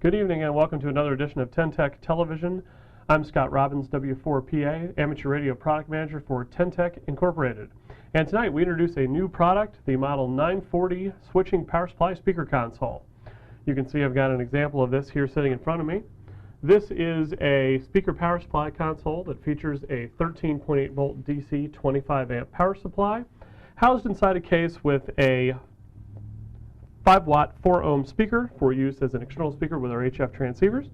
Good evening and welcome to another edition of Ten-Tec Television. I'm Scott Robbins, W4PA, Amateur Radio Product Manager for Ten-Tec Incorporated. And tonight we introduce a new product, the Model 940 Switching Power Supply Speaker Console. You can see I've got an example of this here sitting in front of me. This is a speaker power supply console that features a 13.8 volt DC 25 amp power supply, housed inside a case with a 5 watt 4 ohm speaker for use as an external speaker with our HF transceivers.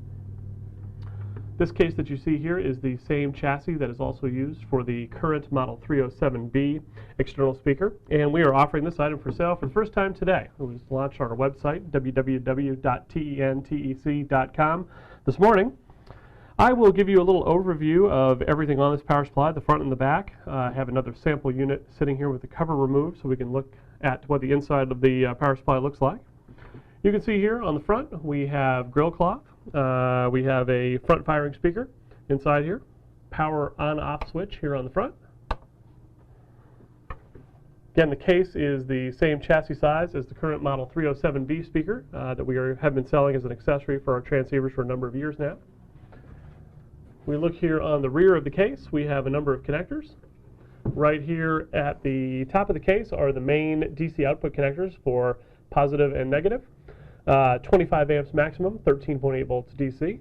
This case that you see here is the same chassis that is also used for the current Model 307B external speaker, and we are offering this item for sale for the first time today. It was launched on our website, www.tentec.com, this morning. I will give you a little overview of everything on this power supply, the front and the back. I have another sample unit sitting here with the cover removed so we can look at what the inside of the power supply looks like. You can see here on the front we have grill cloth. We have a front firing speaker inside here, power on-off switch here on the front. Again, the case is the same chassis size as the current Model 307B speaker that we have been selling as an accessory for our transceivers for a number of years now. We look here on the rear of the case, we have a number of connectors. Right here at the top of the case are the main DC output connectors for positive and negative. 25 amps maximum, 13.8 volts DC.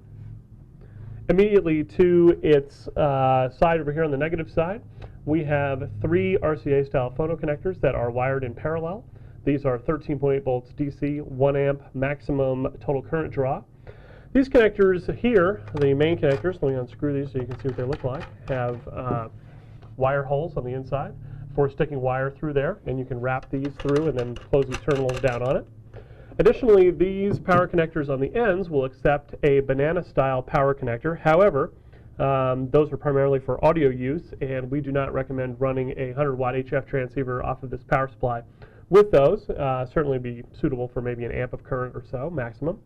Immediately to its side over here on the negative side, we have 3 RCA style phono connectors that are wired in parallel. These are 13.8 volts DC, 1 amp maximum total current draw. These connectors here, the main connectors, let me unscrew these so you can see what they look like, have wire holes on the inside for sticking wire through there, and you can wrap these through and then close these terminals down on it. Additionally, these power connectors on the ends will accept a banana style power connector. However, those are primarily for audio use, and we do not recommend running a 100 watt HF transceiver off of this power supply with those. Certainly be suitable for maybe an amp of current or so maximum.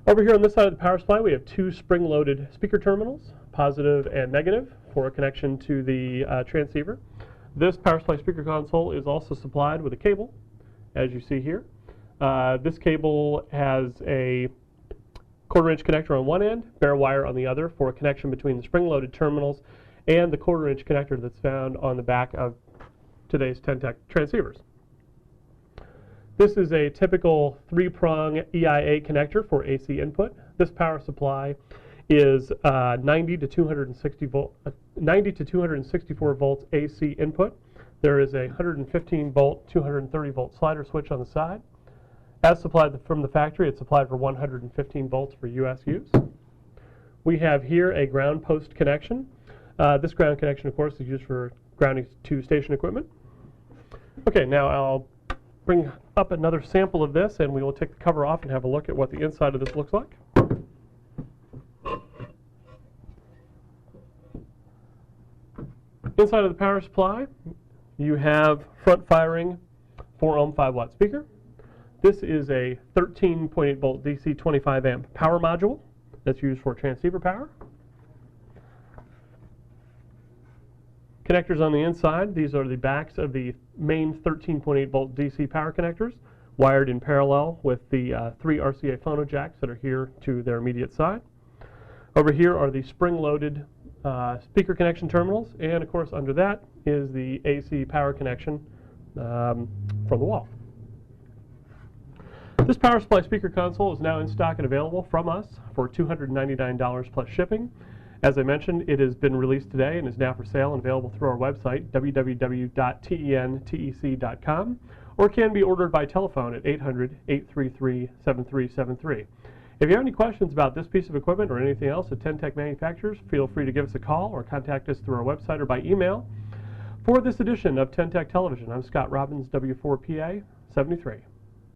Over here on this side of the power supply we have 2 spring-loaded speaker terminals, positive and negative, for a connection to the transceiver. This power supply speaker console is also supplied with a cable, as you see here. This cable has a 1/4 inch connector on one end, bare wire on the other for a connection between the spring-loaded terminals and the 1/4 inch connector that's found on the back of today's Ten-Tec transceivers. This is a typical 3-prong EIA connector for AC input. This power supply is 90 to 264 volts AC input. There is a 115 volt, 230 volt slider switch on the side. As supplied from the factory, it's supplied for 115 volts for US use. We have here a ground post connection. This ground connection, of course, is used for grounding to station equipment. Okay, now I'll bring up another sample of this and we will take the cover off and have a look at what the inside of this looks like. Inside of the power supply, you have front firing 4 ohm 5 watt speaker. This is a 13.8 volt DC 25 amp power module that's used for transceiver power. Connectors on the inside, these are the backs of the main 13.8 volt DC power connectors, wired in parallel with the 3 RCA phono jacks that are here to their immediate side. Over here are the spring-loaded speaker connection terminals, and of course under that is the AC power connection from the wall. This power supply speaker console is now in stock and available from us for $299 plus shipping. As I mentioned, it has been released today and is now for sale and available through our website, www.tentec.com, or can be ordered by telephone at 800-833-7373. If you have any questions about this piece of equipment or anything else that Ten-Tec manufactures, feel free to give us a call or contact us through our website or by email. For this edition of Ten-Tec Television, I'm Scott Robbins, W4PA 73.